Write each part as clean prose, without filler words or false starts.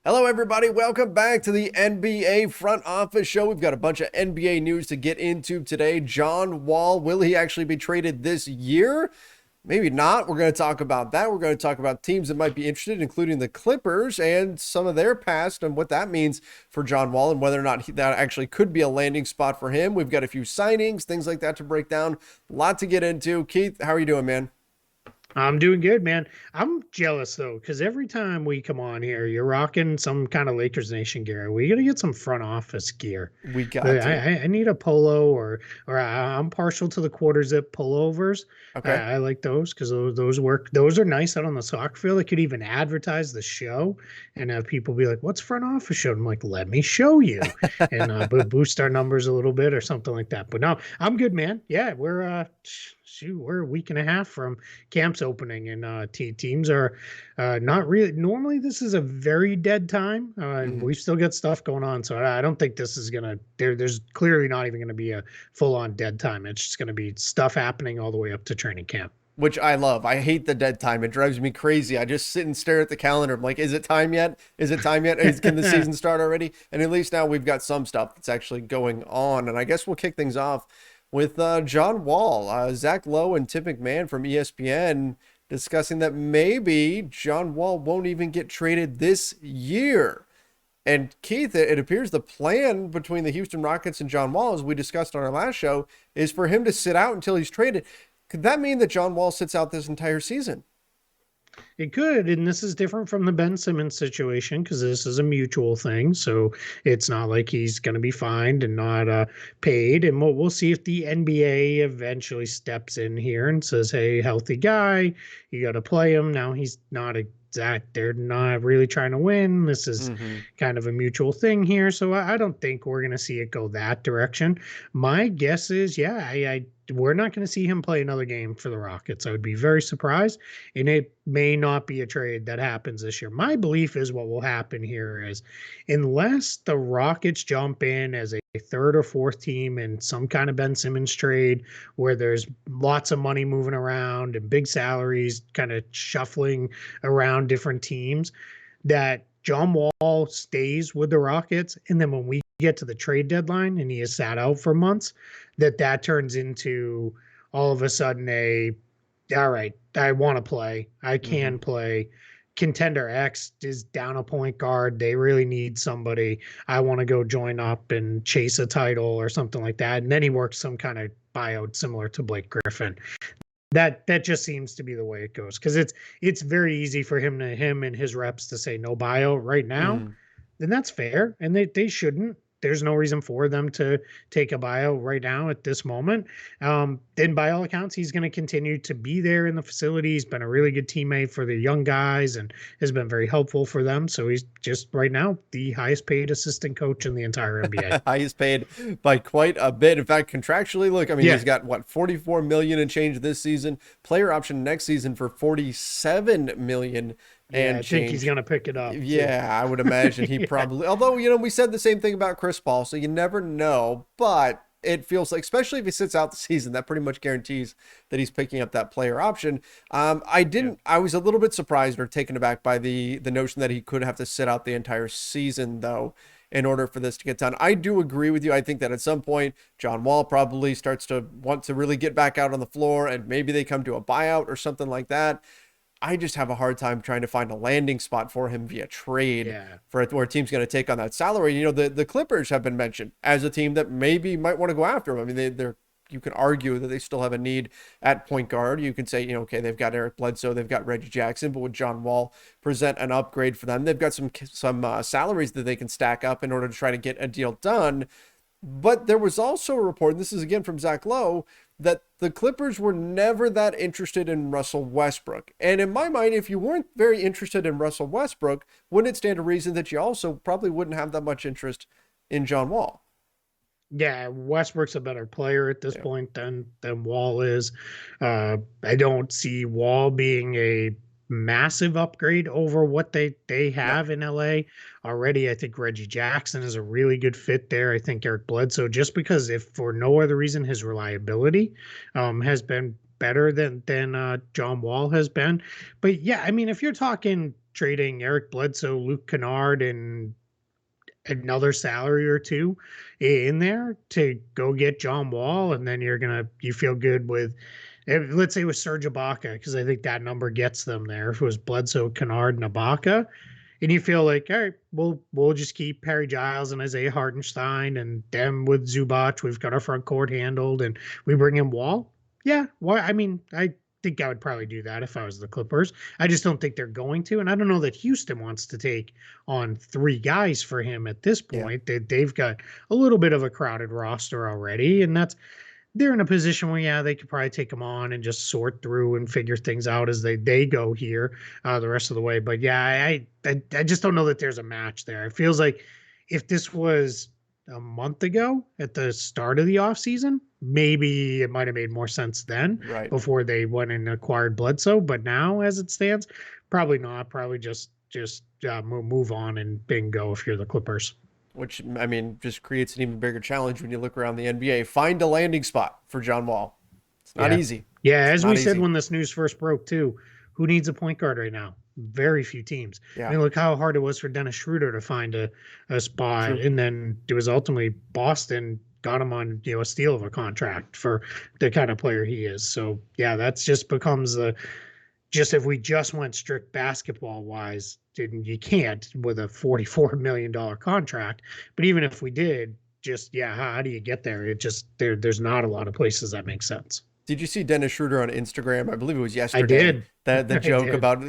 Hello, everybody. Welcome back to the NBA Front Office Show. We've got a bunch of NBA news to get into today. John Wall, will he actually be traded this year? Maybe not. We're going to talk about that. We're going to talk about teams that might be interested, including the Clippers and some of their past and what that means for John Wall and whether or not that actually could be a landing spot for him. We've got a few signings, things like that to break down. A lot to get into. Keith, how are you doing, man? I'm doing good, man. I'm jealous though, because every time we come on here, you're rocking some kind of Lakers Nation gear. We gotta get some front office gear. We got But to. I need a polo or I'm partial to the quarter zip pullovers. Okay. I like those because those work. Those are nice out on the soccer field. I could even advertise the show and have people be like, "What's front office show?" I'm like, "Let me show you," and boost our numbers a little bit or something like that. But no, I'm good, man. Yeah, we're a week and a half from camps opening, and teams are not really. Normally, this is a very dead time, and Mhm. we've still got stuff going on. So I don't think this is gonna. There's clearly not even going to be a full-on dead time. It's just going to be stuff happening all the way up to training camp. Which I love. I hate the dead time. It drives me crazy. I just sit and stare at the calendar. I'm like, is it time yet? Is it time yet? Can the season start already? And at least now we've got some stuff that's actually going on. And I guess we'll kick things off with John Wall, Zach Lowe, and Tim McMahon from ESPN discussing that maybe John Wall won't even get traded this year. And Keith, it appears the plan between the Houston Rockets and John Wall, as we discussed on our last show, is for him to sit out until he's traded. Could that mean that John Wall sits out this entire season? It could, and this is different from the Ben Simmons situation because this is a mutual thing. So it's not like he's going to be fined and not paid. And we'll see if the NBA eventually steps in here and says, "Hey, healthy guy, you got to play him." Now he's not exact. They're not really trying to win. This is Mm-hmm. kind of a mutual thing here. So I don't think we're going to see it go that direction. My guess is, yeah, we're not going to see him play another game for the Rockets. I would be very surprised, and it may not be a trade that happens this year. My belief is what will happen here is unless the Rockets jump in as a third or fourth team in some kind of Ben Simmons trade where there's lots of money moving around and big salaries kind of shuffling around different teams, that John Wall stays with the Rockets. And then when we get to the trade deadline and he is sat out for months, that turns into all of a sudden all right, I want to play. I Mm-hmm. can play. Contender X is down a point guard. They really need somebody. I want to go join up and chase a title or something like that. And then he works some kind of buyout similar to Blake Griffin. That just seems to be the way it goes because it's very easy for him and his reps to say no buyout right now. Mm-hmm. Then that's fair, and they shouldn't. There's no reason for them to take a buyout right now at this moment. Then, by all accounts, he's going to continue to be there in the facility. He's been a really good teammate for the young guys and has been very helpful for them. So he's just right now the highest paid assistant coach in the entire NBA. He's paid by quite a bit. In fact, contractually, look, I mean, Yeah, he's got what, 44 million and change this season, player option next season for 47 million yeah, and I think he's change. going to pick it up too. Yeah, I would imagine he Yeah, probably, although, we said the same thing about Chris Paul, so you never know, but it feels like, especially if he sits out the season, that pretty much guarantees that he's picking up that player option. yeah. I was a little bit surprised or taken aback by the notion that he could have to sit out the entire season, though, in order for this to get done. I do agree with you. I think that at some point, John Wall probably starts to want to really get back out on the floor, and maybe they come to a buyout or something like that. I just have a hard time trying to find a landing spot for him via trade Yeah. for where a team's going to take on that salary. The Clippers have been mentioned as a team that maybe might want to go after him. I mean, they're you can argue that they still have a need at point guard. You can say, okay, they've got Eric Bledsoe, they've got Reggie Jackson, but would John Wall present an upgrade for them? They've got some salaries that they can stack up in order to try to get a deal done. But there was also a report, and this is again from Zach Lowe, that the Clippers were never that interested in Russell Westbrook. And in my mind, if you weren't very interested in Russell Westbrook, wouldn't it stand to reason that you also probably wouldn't have that much interest in John Wall? Yeah, Westbrook's a better player at this Yeah. point than Wall is. I don't see Wall being a massive upgrade over what they No. have in LA already. I think Reggie Jackson is a really good fit there. I think Eric Bledsoe, just because if for no other reason his reliability has been better than John Wall has been. But yeah, I mean, if you're talking trading Eric Bledsoe, Luke Kennard, and another salary or two in there to go get John Wall, and then you feel good with, let's say with Serge Ibaka, because I think that number gets them there. If it was Bledsoe, Kennard, and Ibaka, and you feel like, all right, we'll just keep Harry Giles and Isaiah Hartenstein and them with Zubac. We've got our front court handled, and we bring in Wall. Yeah, well, I mean, I think I would probably do that if I was the Clippers. I just don't think they're going to, and I don't know that Houston wants to take on three guys for him at this Yeah. point. They've got a little bit of a crowded roster already, and they're in a position where, yeah, they could probably take them on and just sort through and figure things out as they go here the rest of the way. But yeah, I just don't know that there's a match there. It feels like if this was a month ago at the start of the offseason, maybe it might have made more sense then Right. before they went and acquired Bledsoe. But now, as it stands, probably not. Probably just move on and bingo if you're the Clippers. Which, I mean, just creates an even bigger challenge when you look around the NBA. Find a landing spot for John Wall. It's not Yeah. easy. Yeah, It's as we not said easy. when this news first broke too, who needs a point guard right now? Very few teams. I Yeah, mean, look how hard it was for Dennis Schroeder to find a spot, true. and then it was ultimately Boston got him on a steal of a contract for the kind of player he is. So yeah, that's just becomes the just if we just went strict basketball wise, didn't you can't with a $44 million contract. But even if we did, just yeah, how do you get there? It just there's not a lot of places that make sense. Did you see Dennis Schroeder on Instagram? I believe it was I yesterday. did. That the I joke did. about,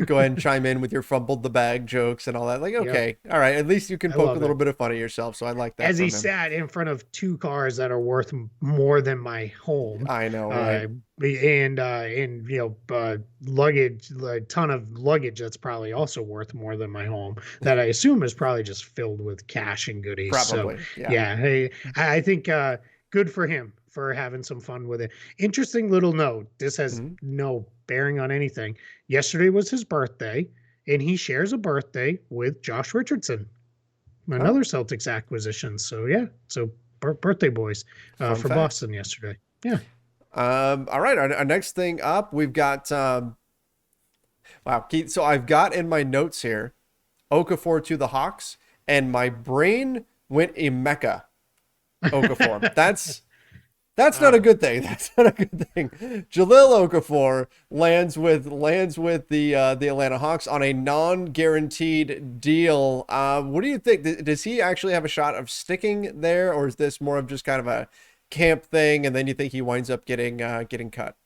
go ahead and chime in with your fumbled the bag jokes and all that. Like, Yep. okay, all right, at least you can I poke a love little it. bit of fun at yourself. So I like that As he from him. sat in front of two cars that are worth more than my home, I know, right? uh, and luggage, a ton of luggage that's probably also worth more than my home. That I assume is probably just filled with cash and goodies. So Probably, yeah. yeah, I think good for him for having some fun with it. Interesting little note. This has Mhm. no bearing on anything. Yesterday was his birthday, and he shares a birthday with Josh Richardson, Oh, another Celtics acquisition. So yeah, so birthday boys fun for fact. Boston yesterday. Yeah. All right, our next thing up, we've got wow, Keith. So I've got in my notes here, Okafor to the Hawks, and my brain went Emeka Okafor. That's not a Wow. good thing. That's not a good thing. Jahlil Okafor lands with the Atlanta Hawks on a non-guaranteed deal. What do you think? Does he actually have a shot of sticking there, or is this more of just kind of a camp thing, and then you think he winds up getting cut?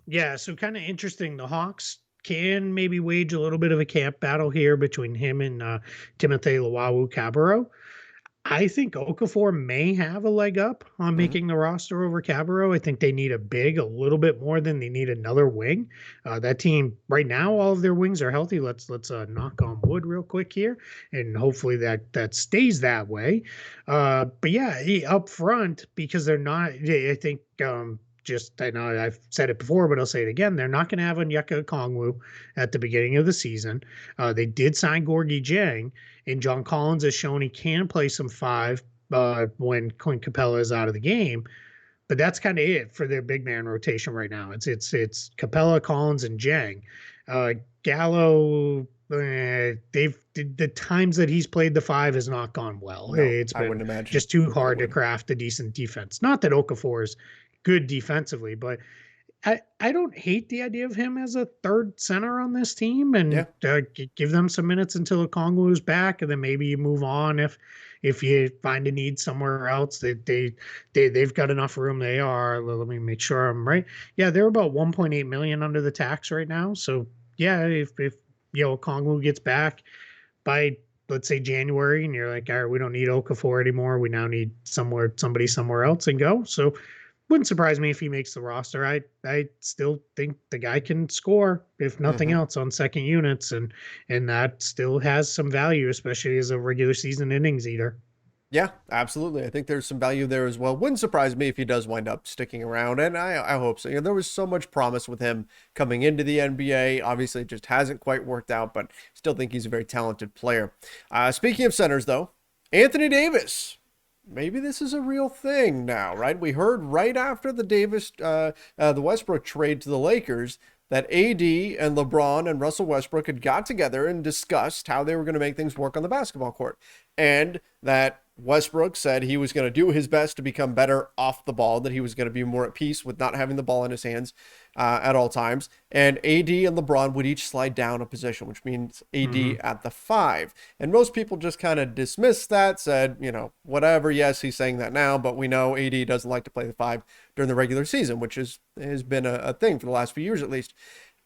Yeah. So kind of interesting. The Hawks can maybe wage a little bit of a camp battle here between him and Timothy Luwawu Cabarro. I think Okafor may have a leg up on Hmm. making the roster over Cabarro. I think they need a big a little bit more than they need another wing. That team right now, all of their wings are healthy. Let's knock on wood real quick here, and hopefully that stays that way. But yeah, up front because they're not. I think just I know I've said it before, but I'll say it again. They're not going to have Onyeka Okongwu at the beginning of the season. They did sign Gorgie Jang, and John Collins has shown he can play some five when Clint Capella is out of the game. But that's kind of it for their big man rotation right now. It's Capella, Collins, and Jang. Gallo, the times that he's played the five has not gone well. No, It's I been wouldn't imagine just too that it hard to would. craft a decent defense. Not that Okafor is good defensively, but I don't hate the idea of him as a third center on this team and Yeah. give them some minutes until Okongwu is back, and then maybe you move on if you find a need somewhere else. They've got enough room. They are. Let me make sure I'm right. Yeah, they're about 1.8 million under the tax right now. So yeah, if Okongwu gets back by let's say January, and you're like, all right, we don't need Okafor anymore. We now need somebody somewhere else and go. So wouldn't surprise me if he makes the roster. I still think the guy can score, if nothing Hmm. else, on second units, and that still has some value, especially as a regular season innings eater. Yeah, absolutely. I think there's some value there as well. Wouldn't surprise me if he does wind up sticking around, and I hope so. There was so much promise with him coming into the NBA. Obviously, it just hasn't quite worked out, but still think he's a very talented player. Speaking of centers, though, Anthony Davis. Maybe this is a real thing now, right? We heard right after the Westbrook trade to the Lakers that AD and LeBron and Russell Westbrook had got together and discussed how they were going to make things work on the basketball court. And that Westbrook said he was going to do his best to become better off the ball, that he was going to be more at peace with not having the ball in his hands at all times. And AD and LeBron would each slide down a position, which means AD at the 5. And most people just kind of dismissed that, said, whatever. Yes, he's saying that now, but we know AD doesn't like to play the 5 during the regular season, which has been a thing for the last few years at least.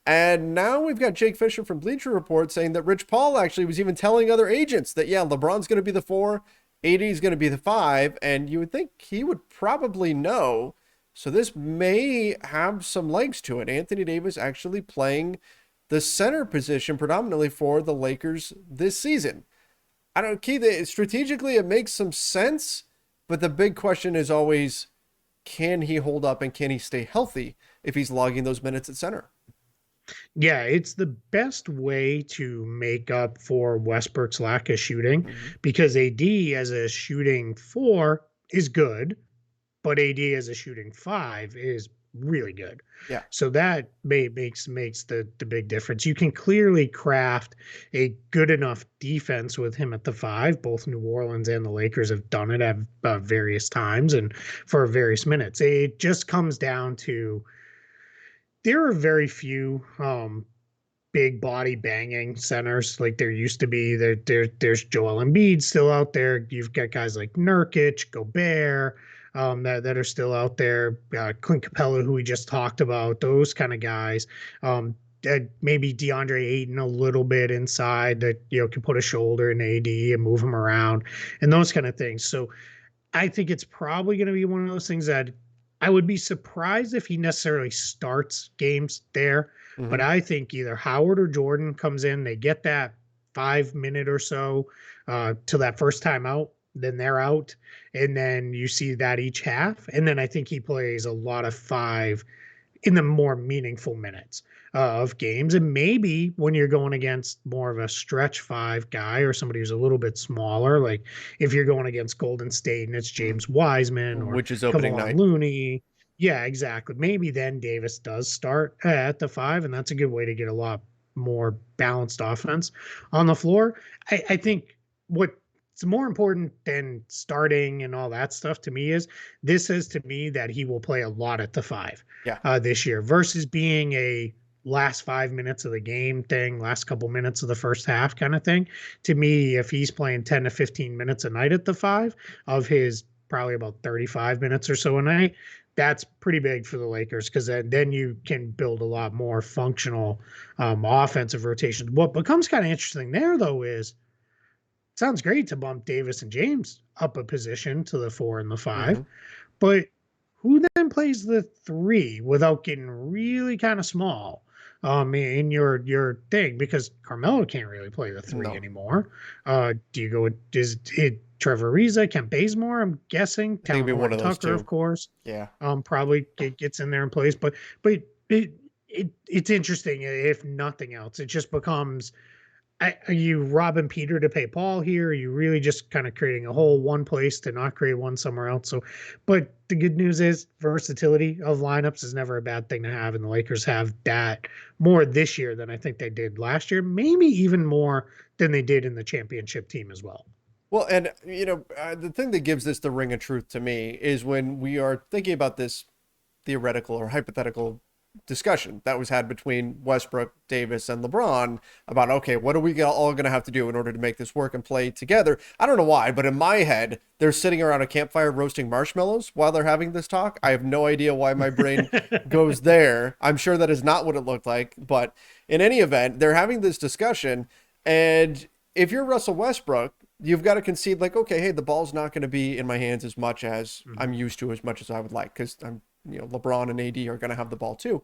And now we've got Jake Fisher from Bleacher Report saying that Rich Paul actually was even telling other agents that, yeah, LeBron's going to be the 4, AD is going to be the 5, and you would think he would probably know. So this may have some legs to it. Anthony Davis actually playing the center position predominantly for the Lakers this season. I don't know, Keith, strategically it makes some sense, but the big question is always, can he hold up and can he stay healthy if he's logging those minutes at center? Yeah, it's the best way to make up for Westbrook's lack of shooting because AD as a shooting 4 is good, but AD as a shooting 5 is really good. Yeah. So that makes the big difference. You can clearly craft a good enough defense with him at the 5. Both New Orleans and the Lakers have done it at various times and for various minutes. It just comes down to there are very few big body banging centers like there used to be. There's Joel Embiid still out there. You've got guys like Nurkic, Gobert, that are still out there. Clint Capella, who we just talked about, those kind of guys. Maybe DeAndre Ayton a little bit inside that can put a shoulder in AD and move him around and those kind of things. So I think it's probably going to be one of those things that I would be surprised if he necessarily starts games there. But I think either Howard or Jordan comes in, they get that 5 minute or so till that first time out, then they're out. And then you see that each half. And then I think he plays a lot of 5 in the more meaningful minutes of games. And maybe when you're going against more of a stretch 5 guy or somebody who's a little bit smaller, like if you're going against Golden State and it's James Wiseman or which is opening Kevon night. Looney. Yeah, exactly. Maybe then Davis does start at the 5, and that's a good way to get a lot more balanced offense on the floor. I think what's more important than starting and all that stuff to me is this says to me that he will play a lot at the 5 this year versus being a last 5 minutes of the game thing, last couple minutes of the first half kind of thing. To me, if he's playing 10 to 15 minutes a night at the 5 of his probably about 35 minutes or so a night, that's pretty big for the Lakers because then you can build a lot more functional offensive rotations. What becomes kind of interesting there, though, is it sounds great to bump Davis and James up a position to the 4 and the 5, but who then plays the 3 without getting really kind of small in your thing? Because Carmelo can't really play the 3 anymore. Do you go with is it Trevor Ariza, Kent Bazemore? I'm guessing. I think it'd be one of those Tucker, two. of course. Yeah. Probably gets in there and plays, but it's interesting if nothing else. It just becomes. Are you robbing Peter to pay Paul here? Are you really just kind of creating a hole one place to not create one somewhere else? So, but the good news is versatility of lineups is never a bad thing to have. And the Lakers have that more this year than I think they did last year, maybe even more than they did in the championship team as well. Well, and, the thing that gives this the ring of truth to me is when we are thinking about this theoretical or hypothetical discussion that was had between Westbrook, Davis, and LeBron about, okay, what are we all going to have to do in order to make this work and play together? I don't know why, but in my head, they're sitting around a campfire roasting marshmallows while they're having this talk. I have no idea why my brain goes there. I'm sure that is not what it looked like, but in any event, they're having this discussion. And if you're Russell Westbrook, you've got to concede like, okay, hey, the ball's not going to be in my hands as much as I'm used to, as much as I would like, because LeBron and AD are going to have the ball too.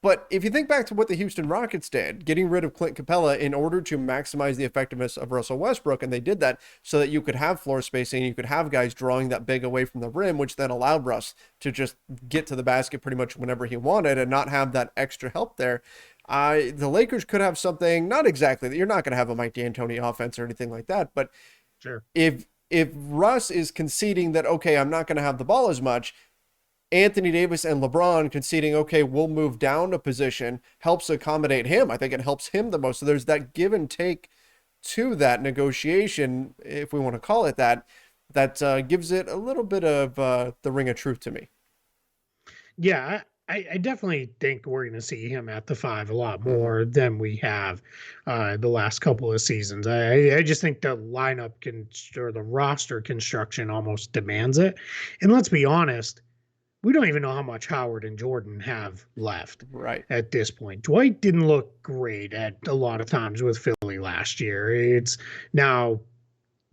But if you think back to what the Houston Rockets did, getting rid of Clint Capella in order to maximize the effectiveness of Russell Westbrook, and they did that so that you could have floor spacing, you could have guys drawing that big away from the rim, which then allowed Russ to just get to the basket pretty much whenever he wanted and not have that extra help there. The Lakers could have something, not exactly, you're not going to have a Mike D'Antoni offense or anything like that, but sure. If Russ is conceding that, okay, I'm not going to have the ball as much, Anthony Davis and LeBron conceding, okay, we'll move down a position, helps accommodate him. I think it helps him the most. So there's that give and take to that negotiation, if we want to call it that, that gives it a little bit of the ring of truth to me. Yeah, I definitely think we're going to see him at the 5 a lot Mm-hmm. more than we have the last couple of seasons. I just think the lineup or the roster construction almost demands it. And let's be honest, we don't even know how much Howard and Jordan have left Right. at this point. Dwight didn't look great at a lot of times with Philly last year. It's now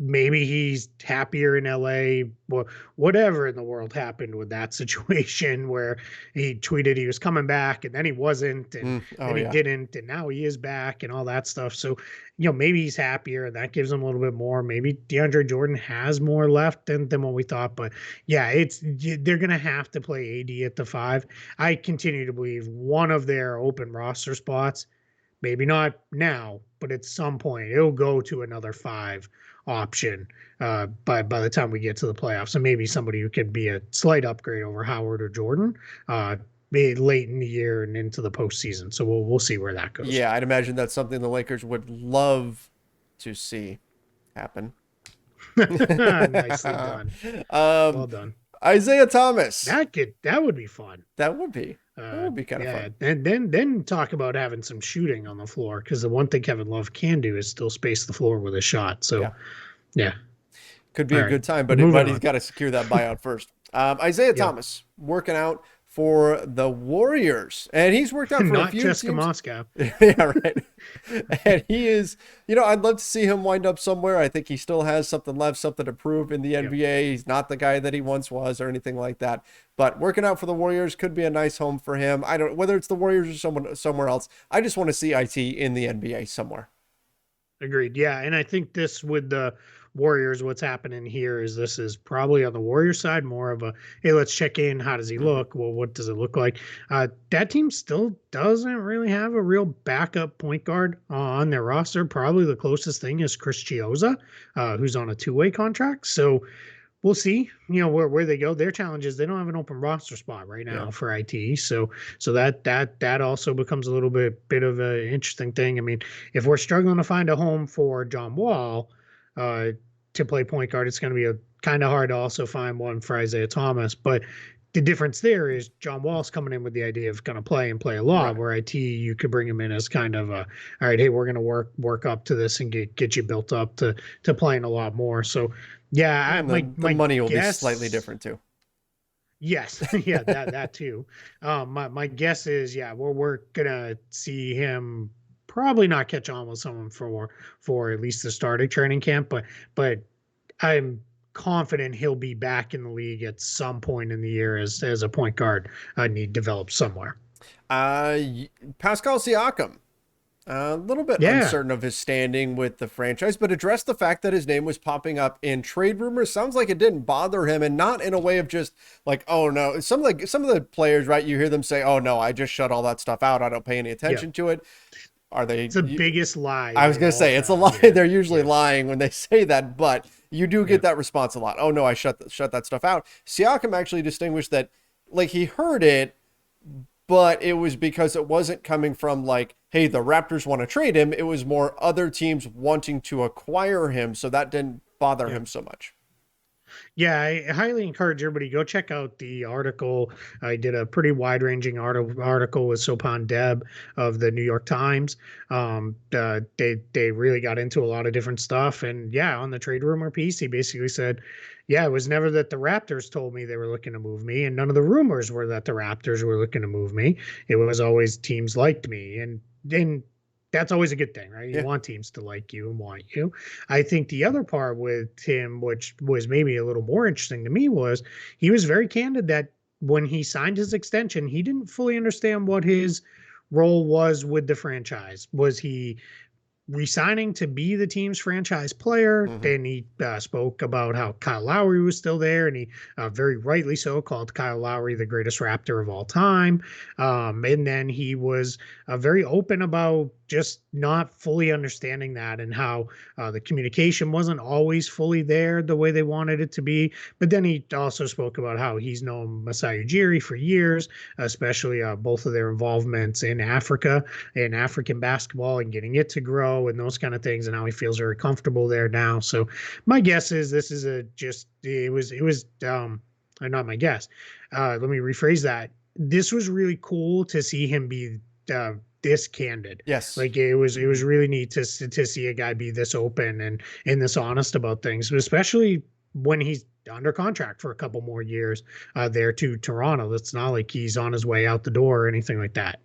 maybe he's happier in LA. Well, whatever in the world happened with that situation where he tweeted he was coming back and then he wasn't, and Oh then he yeah. didn't, and now he is back and all that stuff. So, maybe he's happier and that gives him a little bit more. Maybe DeAndre Jordan has more left than what we thought. But yeah, they're gonna have to play AD at the 5. I continue to believe one of their open roster spots, maybe not now, but at some point it'll go to another 5 option by the time we get to the playoffs. And maybe somebody who could be a slight upgrade over Howard or Jordan late in the year and into the postseason. So we'll see where that goes. Yeah, I'd imagine that's something the Lakers would love to see happen. Nicely done. um, Well done. Isaiah Thomas. That would be fun. That would be. That would be kind of Yeah, fun. and then talk about having some shooting on the floor, because the one thing Kevin Love can do is still space the floor with a shot. So Yeah. yeah, Could be all a right, good time, moving but he's on. got to secure that buyout first. Isaiah Yep, Thomas working out for the Warriors, and he's worked out for a not few Jessica teams. Moscow. Yeah, right. And he is, I'd love to see him wind up somewhere. I think he still has something left, something to prove in the Yep. NBA. He's not the guy that he once was or anything like that. But working out for the Warriors could be a nice home for him. I don't whether it's the Warriors or someone somewhere else. I just want to see IT in the NBA somewhere. Agreed. Yeah, and I think this with the Warriors, what's happening here is this is probably on the Warriors side more of a, hey, let's check in. How does he Mhm. look? Well, what does it look like? That team still doesn't really have a real backup point guard on their roster. Probably the closest thing is Chris Chioza, who's on a two-way contract. So we'll see, where they go. Their challenge is they don't have an open roster spot right Yeah. now for IT. So that also becomes a little bit of an interesting thing. I mean, if we're struggling to find a home for John Wall uh, to play point guard, it's going to be a kind of hard to also find one for Isaiah Thomas. But the difference there is John Wall's coming in with the idea of going to play and play a lot, Right. where IT, you could bring him in as kind of a, all right, hey, we're going to work up to this and get you built up to playing a lot more. So yeah, And the my money will be slightly guess, different too. yes, yeah, that too. My guess is, yeah, we're gonna see him probably not catch on with someone for at least the start of training camp, but I'm confident he'll be back in the league at some point in the year as a point guard need developed somewhere. Uh, Pascal Siakam. A little bit Yeah, uncertain of his standing with the franchise, but addressed the fact that his name was popping up in trade rumors. Sounds like it didn't bother him, and not in a way of just like, oh no. Some of the players, right? You hear them say, "Oh no, I just shut all that stuff out. I don't pay any yeah, attention to it." Are they? it's the biggest lie I was they gonna all say it's a have. lie. Yeah, They're usually yeah, lying when they say that, but you do yeah, get that response a lot. Oh no, I shut that stuff out. Siakam actually distinguished that, like he heard it, but it was because it wasn't coming from like, hey, the Raptors want to trade him. It was more other teams wanting to acquire him, so that didn't bother yeah. him so much. Yeah, I highly encourage everybody go check out the article. I did a pretty wide-ranging article with Sopan Deb of the New York Times. They really got into a lot of different stuff, and yeah, on the trade rumor piece, he basically said, "Yeah, it was never that the Raptors told me they were looking to move me, and none of the rumors were that the Raptors were looking to move me. It was always teams liked me, and then." That's always a good thing, right? You Yeah. want teams to like you and want you. I think the other part with him, which was maybe a little more interesting to me, was he was very candid that when he signed his extension, he didn't fully understand what his role was with the franchise. Was he resigning to be the team's franchise player. Hmm. Then he spoke about how Kyle Lowry was still there, and he very rightly so called Kyle Lowry the greatest Raptor of all time. And then he was very open about just not fully understanding that, and how the communication wasn't always fully there the way they wanted it to be. But then he also spoke about how he's known Masai Ujiri for years, especially both of their involvements in Africa and African basketball and getting it to grow and those kind of things, and how he feels very comfortable there now. So my guess is this is a just it was not my guess. Let me rephrase that. This was really cool to see him be this candid. Yes. Like it was really neat to see a guy be this open and this honest about things, especially when he's under contract for a couple more years there to Toronto. It's not like he's on his way out the door or anything like that.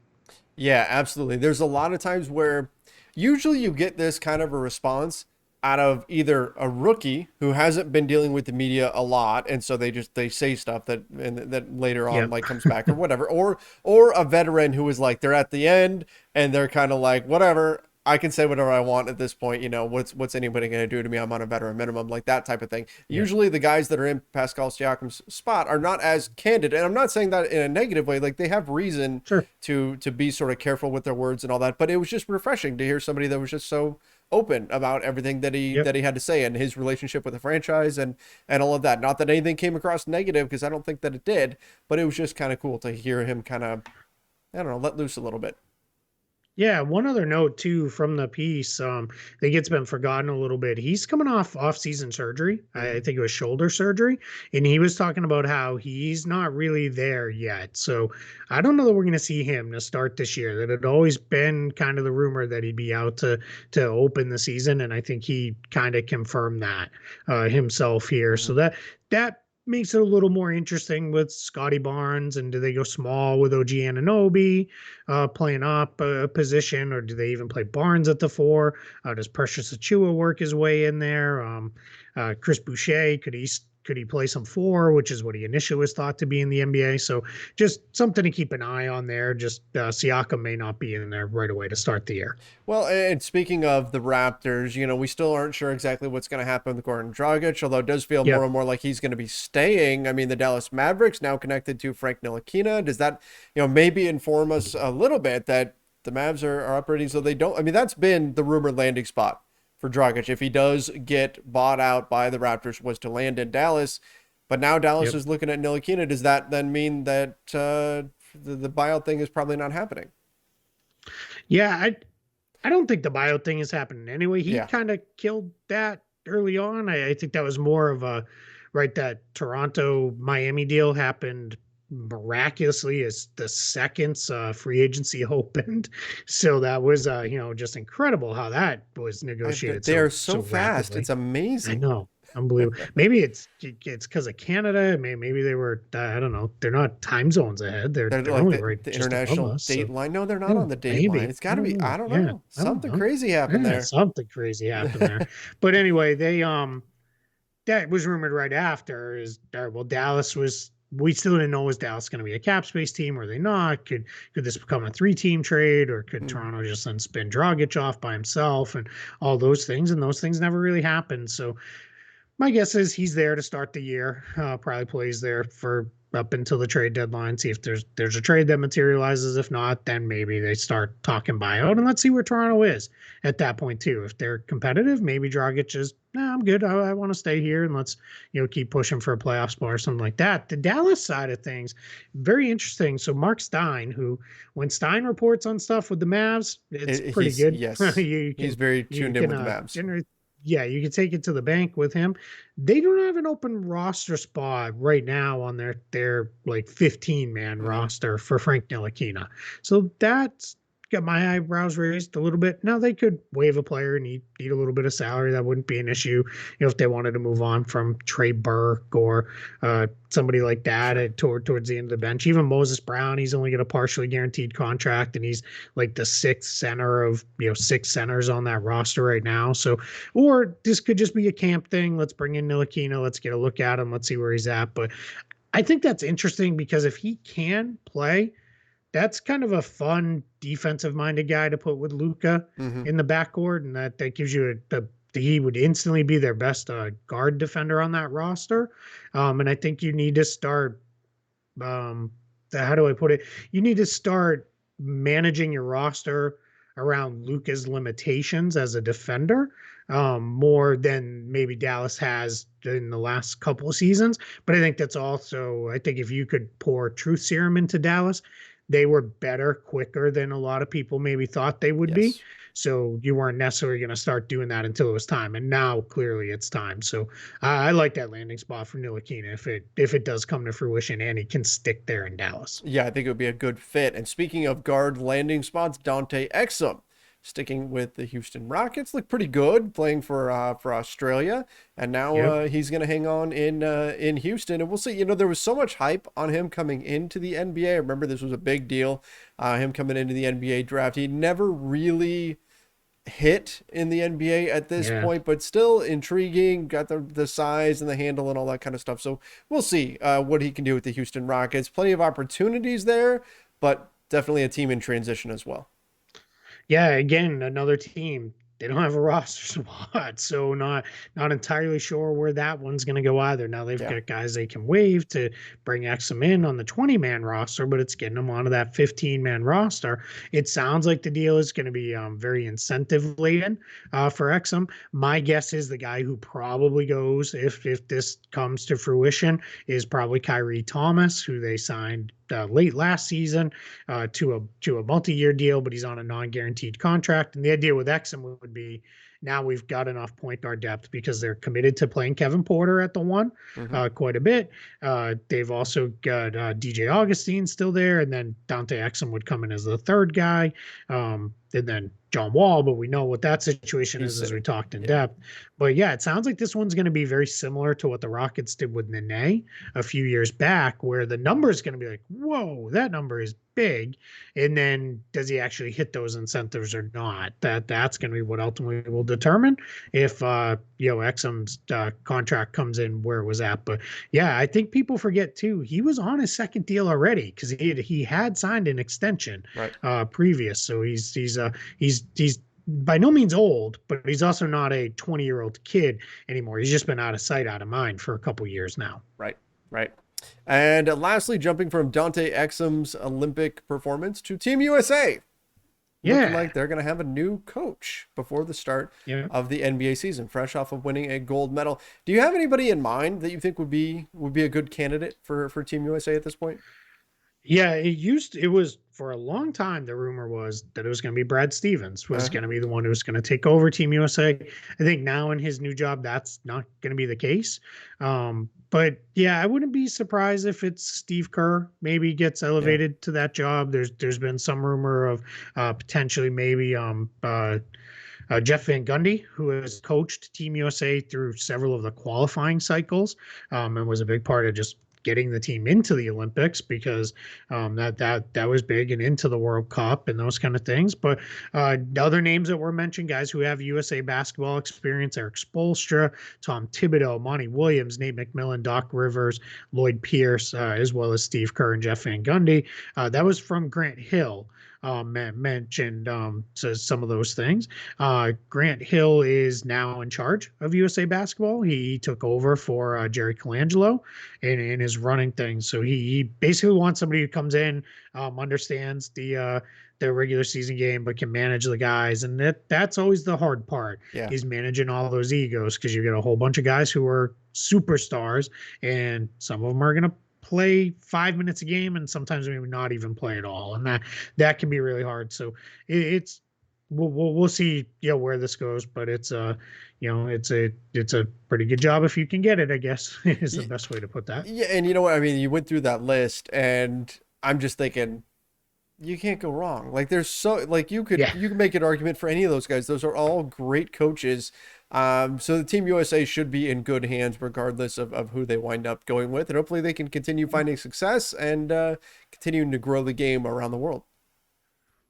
Yeah, absolutely. There's a lot of times where usually you get this kind of a response out of either a rookie who hasn't been dealing with the media a lot, and so they say stuff that and that later on Yep. like comes back or whatever, or a veteran who is like they're at the end and they're kind of like whatever. I can say whatever I want at this point. You know, what's anybody going to do to me? I'm on a veteran minimum, like that type of thing. Yep. Usually, the guys that are in Pascal Siakam's spot are not as candid, and I'm not saying that in a negative way. Like they have reason Sure. to be sort of careful with their words and all that. But it was just refreshing to hear somebody that was just so open about everything Yep. that he had to say and his relationship with the franchise and all of that. Not that anything came across negative, because I don't think that it did, but it was just kind of cool to hear him kind of, I don't know, let loose a little bit. Yeah, one other note too from the piece, I think it's been forgotten a little bit. He's coming off-season surgery. I Mhm. think it was shoulder surgery, and he was talking about how he's not really there yet. So I don't know that we're going to see him to start this year. That had always been kind of the rumor that he'd be out to open the season, and I think he kind of confirmed that himself here. So Mhm. that makes it a little more interesting with Scotty Barnes, and do they go small with OG Anunoby playing up a position, or do they even play Barnes at the four? Does Precious Achua work his way in there? Chris Boucher, could he play some four, which is what he initially was thought to be in the NBA? So just something to keep an eye on there. Just Siakam may not be in there right away to start the year. Well, and speaking of the Raptors, you know, we still aren't sure exactly what's going to happen with Goran Dragic, although it does feel more Yep. and more like he's going to be staying. I mean, the Dallas Mavericks now connected to Frank Ntilikina. Does that, you know, maybe inform us a little bit that the Mavs are operating so they don't? I mean, that's been the rumored landing spot for Dragic. If he does get bought out by the Raptors, was to land in Dallas, but now Dallas Yep. is looking at Ntilikina. Does that then mean that the buyout thing is probably not happening? Yeah, I don't think the bio thing is happening anyway. He Yeah. kind of killed that early on. I think that was more of a right, that Toronto Miami deal happened miraculously as the second free agency opened. So that was just incredible how that was negotiated They are so so fast. It's rapidly. I amazing. know. Unbelievable. Maybe it's because of Canada. Maybe they were I don't know. They're not time zones ahead. They're They're they're like only the, right the just above international us. date So line. No, they're not yeah, on the date line. maybe. It's got I to don't be, know. I don't Yeah, know. I don't Something know. crazy happened Yeah, there. something crazy happened there. But anyway, they that was rumored right after is well, Dallas was, we still didn't know, was Dallas going to be a cap space team, or are they not? Could this become a 3-team trade, or could Hmm. Toronto just then spin Dragic off by himself, and all those things? And those things never really happened. So my guess is he's there to start the year. Probably plays there for up until the trade deadline. See if there's a trade that materializes. If not, then maybe they start talking buyout, and let's see where Toronto is at that point too. If they're competitive, maybe Dragic is, nah, I'm good. I want to stay here, and let's keep pushing for a playoff spot or something like that. The Dallas side of things, very interesting. So Mark Stein, who when Stein reports on stuff with the Mavs, it's pretty He's, good. yes, you he's can very you tuned in can with the Mavs. generate, yeah, you can take it to the bank with him. They don't have an open roster spot right now on their like 15-man Hmm. roster for Frank Ntilikina. So that's got my eyebrows raised a little bit. Now they could waive a player and need a little bit of salary. That wouldn't be an issue, if they wanted to move on from Trey Burke or somebody like that Sure. towards the end of the bench. Even Moses Brown, he's only got a partially guaranteed contract, and he's like the sixth center of six centers on that roster right now. So, or this could just be a camp thing. Let's bring in Ntilikina. Let's get a look at him. Let's see where he's at. But I think that's interesting because if he can play, that's kind of a fun defensive minded guy to put with Luca Hmm. in the backcourt, and that gives you he would instantly be their best guard defender on that roster. And I think you need to start um how do I put it? You need to start managing your roster around Luca's limitations as a defender, more than maybe Dallas has in the last couple of seasons. But I think that's also, I think if you could pour truth serum into Dallas, they were better quicker than a lot of people maybe thought they would be. Yes. So you weren't necessarily going to start doing that until it was time, and now clearly it's time. So I like that landing spot for Ntilikina if it does come to fruition and he can stick there in Dallas. Yeah, I think it would be a good fit. And speaking of guard landing spots, Dante Exum, sticking with the Houston Rockets, looked pretty good playing for Australia, and now Yep. he's going to hang on in Houston. And we'll see. You know, there was so much hype on him coming into the NBA. I remember this was a big deal, him coming into the NBA draft. He never really hit in the NBA at this Yeah. point, but still intriguing. Got the size and the handle and all that kind of stuff. So we'll see what he can do with the Houston Rockets. Plenty of opportunities there, but definitely a team in transition as well. Yeah, again, another team. They don't have a roster spot, so not entirely sure where that one's going to go either. Now they've Yeah. got guys they can waive to bring Exum in on the 20-man roster, but it's getting them onto that 15-man roster. It sounds like the deal is going to be very incentive laden for Exum. My guess is the guy who probably goes if this comes to fruition is probably Kyrie Thomas, who they signed late last season to a multi-year deal, but he's on a non-guaranteed contract. And the idea with Exum would be now we've got enough point guard depth because they're committed to playing Kevin Porter at the one Hmm. quite a bit. They've also got DJ Augustine still there, and then Dante Exum would come in as the third guy, and then John Wall. But we know what that situation He's is as we sitting. talked in Yeah. depth. But yeah, it sounds like this one's going to be very similar to what the Rockets did with Nene a few years back, where the number is going to be like, whoa, that number is big, and then does he actually hit those incentives or not? That's going to be what ultimately will determine if Exum's contract comes in where it was at. But yeah, I think people forget too, he was on his second deal already because he had signed an extension Right. previous. So he's by no means old, but he's also not a 20-year-old kid anymore. He's just been out of sight, out of mind for a couple years now. Right. Right. And lastly, jumping from Dante Exum's Olympic performance to Team USA, looking Yeah. like they're going to have a new coach before the start Yeah. of the NBA season, fresh off of winning a gold medal. Do you have anybody in mind that you think would be a good candidate for Team USA at this point? Yeah, it was for a long time. The rumor was that it was going to be Brad Stevens was Uh-huh. going to be the one who was going to take over Team USA. I think now in his new job, that's not going to be the case. But yeah, I wouldn't be surprised if it's Steve Kerr maybe gets Yeah. elevated to that job. There's been some rumor of potentially maybe Jeff Van Gundy, who has coached Team USA through several of the qualifying cycles, and was a big part of just getting the team into the Olympics because that was big and into the World Cup and those kind of things. But other names that were mentioned, guys who have USA basketball experience: Eric Spoelstra, Tom Thibodeau, Monty Williams, Nate McMillan, Doc Rivers, Lloyd Pierce, as well as Steve Kerr and Jeff Van Gundy. That was from Grant Hill. Mentioned so some of those things. Grant Hill is now in charge of USA Basketball. He took over for Jerry Colangelo and is running things. So he basically wants somebody who comes in, understands the regular season game, but can manage the guys. And that's always the hard part Yeah. is managing all those egos because you get a whole bunch of guys who are superstars, and some of them are going to play 5 minutes a game and sometimes maybe not even play at all, and that can be really hard. So it's we'll see where this goes, but it's a pretty good job if you can get it, I guess, is the best way to put that. Yeah, and you know what? I mean, you went through that list, and I'm just thinking you can't go wrong. Like there's so like Yeah. you could make an argument for any of those guys. Those are all great coaches. So the Team USA should be in good hands regardless of who they wind up going with, and hopefully they can continue finding success and continuing to grow the game around the world.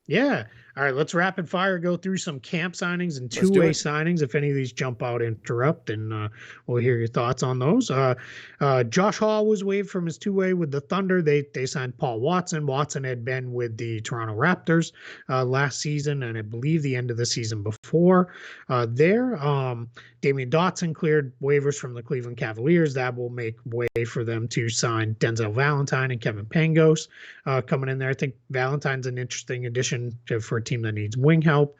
Yeah, All right, let's rapid fire go through some camp signings and Let's do two-way it. signings. If any of these jump out and interrupt, and we'll hear your thoughts on those. Josh Hall was waived from his two-way with the Thunder. They signed Paul Watson. Watson had been with the Toronto Raptors last season, and I believe the end of the season before. Damian Dotson cleared waivers from the Cleveland Cavaliers. That will make way for them to sign Denzel Valentine and Kevin Pangos coming in there. I think Valentine's an interesting addition for a team that needs wing help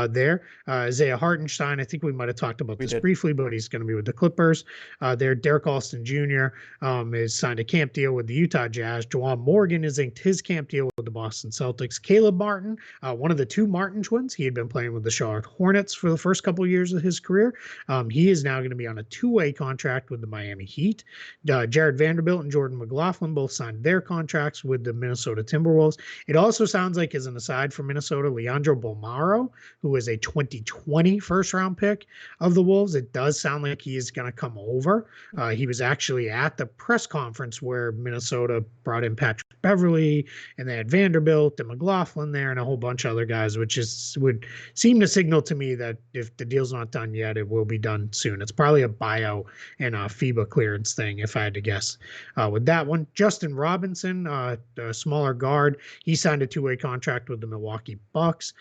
there. Isaiah Hartenstein, I think we might have talked about We this did. briefly, but he's going to be with the Clippers. Derek Alston Jr. Is signed a camp deal with the Utah Jazz. Juwan Morgan is inked his camp deal with the Boston Celtics. Caleb Martin, one of the two Martin twins, he had been playing with the Charlotte Hornets for the first couple of years of his career. He is now going to be on a two-way contract with the Miami Heat. Jared Vanderbilt and Jordan McLaughlin both signed their contracts with the Minnesota Timberwolves. It also sounds like, as an aside for Minnesota, Leandro Bolmaro, who is a 2020 first-round pick of the Wolves, it does sound like he is going to come over. He was actually at the press conference where Minnesota brought in Patrick Beverly, and they had Vanderbilt and McLaughlin there and a whole bunch of other guys, which would seem to signal to me that if the deal's not done yet, it will be done soon. It's probably a buyout and a FIBA clearance thing, if I had to guess. With that one, Justin Robinson, a smaller guard, he signed a two-way contract with the Milwaukee Bucks.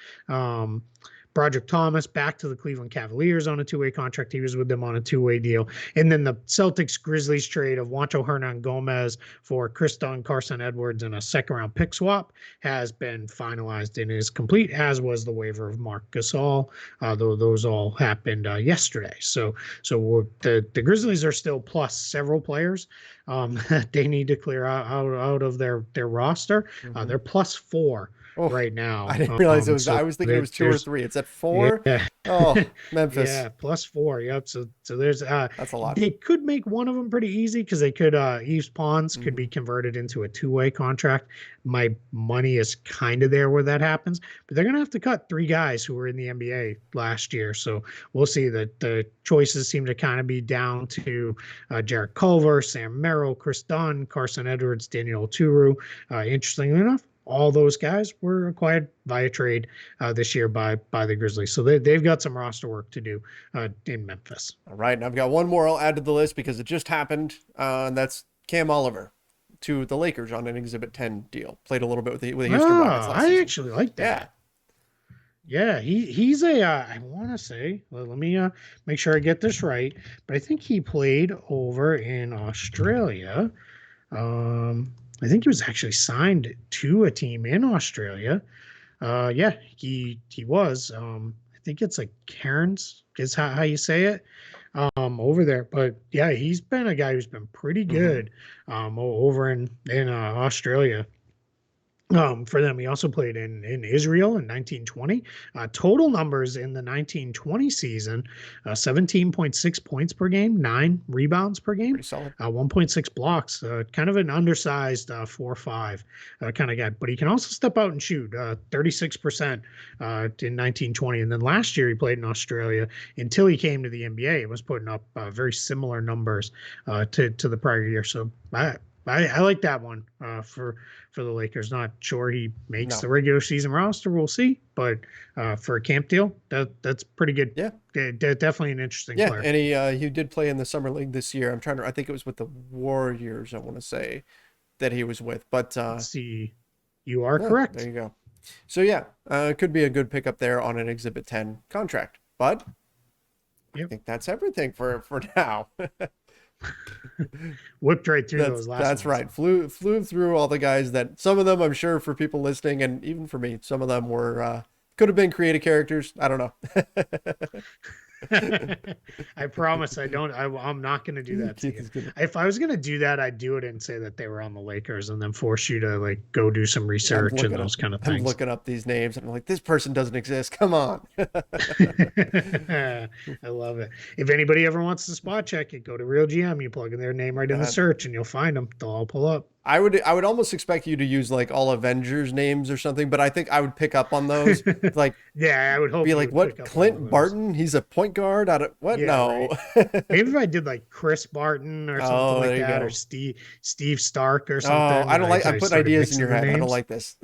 Broderick Thomas back to the Cleveland Cavaliers on a two-way contract. He was with them on a two-way deal. And then the Celtics Grizzlies trade of Juancho Hernan-Gomez for Chris Dunn, Carson Edwards, and a second-round pick swap has been finalized and is complete, as was the waiver of Marc Gasol, though those all happened yesterday. So the Grizzlies are still plus several players they need to clear out of their roster. Mm-hmm. They're plus 4 Oh, right now. I didn't realize it was. So I was thinking it was 2 or 3. It's at 4. Yeah. Oh, Memphis. Yeah, plus 4. Yep. So there's That's a lot. they could make one of them pretty easy because they could Eves Pons could be converted into a two-way contract. My money is kind of there where that happens, but they're gonna have to cut 3 guys who were in the NBA last year. So we'll see that the choices seem to kind of be down to Jarrett Culver, Sam Merrill, Chris Dunn, Carson Edwards, Daniel Oturu. Interestingly enough, all those guys were acquired via trade this year by the Grizzlies. So they've got some roster work to do in Memphis. All right, and I've got one more I'll add to the list because it just happened, and that's Cam Oliver to the Lakers on an Exhibit 10 deal. Played a little bit with the Houston Rockets last season. Actually like that. Yeah, he's I want to say, let me make sure I get this right, but I think he played over in Australia. I think he was actually signed to a team in Australia. Yeah, he was. I think it's like Cairns is how you say it over there. But yeah, he's been a guy who's been pretty good over in Australia. For them, he also played in Israel in 1920. Total numbers in the 1920 season: 17.6 points per game, 9 rebounds per game, Pretty solid. 1.6 blocks. Kind of an undersized 4-5 kind of guy, but he can also step out and shoot 36% in 1920. And then last year he played in Australia until he came to the NBA. He was putting up very similar numbers to the prior year. So I like that one for the Lakers. Not sure he makes the regular season roster. We'll see. But for a camp deal, that's pretty good. Yeah. Definitely an interesting player. And he did play in the summer league this year. I think it was with the Warriors, I want to say, that he was with. But let's see. You are correct. There you go. So yeah, it could be a good pickup there on an Exhibit 10 contract. But I think that's everything for now. Whipped right through those last That's ones. right. Flew through all the guys that some of them, I'm sure, for people listening, and even for me, some of them were could have been creative characters. I don't know. I promise I'm not going to do that to you. If I was going to do that, I'd do it and say that they were on the Lakers and then force you to like go do some research and those kind of things. I'm looking up these names and I'm like, this person doesn't exist. Come on. I love it. If anybody ever wants to spot check it, go to Real GM. You plug in their name right in the search and you'll find them. They'll all pull up. I would almost expect you to use like all Avengers names or something, but I think I would pick up on those. Like, yeah, I would hope. Be like, what? Clint Barton? He's a point guard out of what? Yeah, no. Right. Maybe if I did like Chris Barton or something like that, or Steve Stark or something. Oh, I don't like. I'm putting ideas in your head. I don't like this.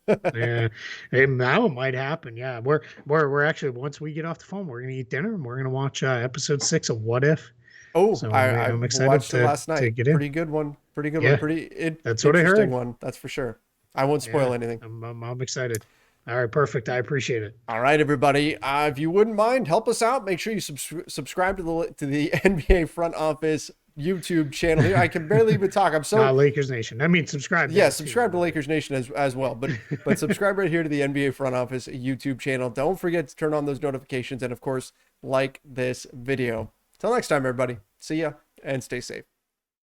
Yeah, and that one might happen. Yeah, we're actually, once we get off the phone, we're gonna eat dinner and we're gonna watch episode 6 of What If. Oh, So I I'm excited watched it last to night. get in. Pretty good one. Pretty good one. Yeah, Pretty that's what I interesting heard. one. That's for sure. I won't spoil Yeah, anything. I'm excited. All right, perfect. I appreciate it. All right, everybody. If you wouldn't mind, help us out. Make sure you subscribe to the NBA front office YouTube channel here. I can barely even talk. I'm so Not Lakers Nation. I mean, subscribe yeah. there too. Subscribe to Lakers Nation as well, but subscribe right here to the NBA front office YouTube channel. Don't forget to turn on those notifications, and of course, like this video. Till next time, everybody. See ya and stay safe.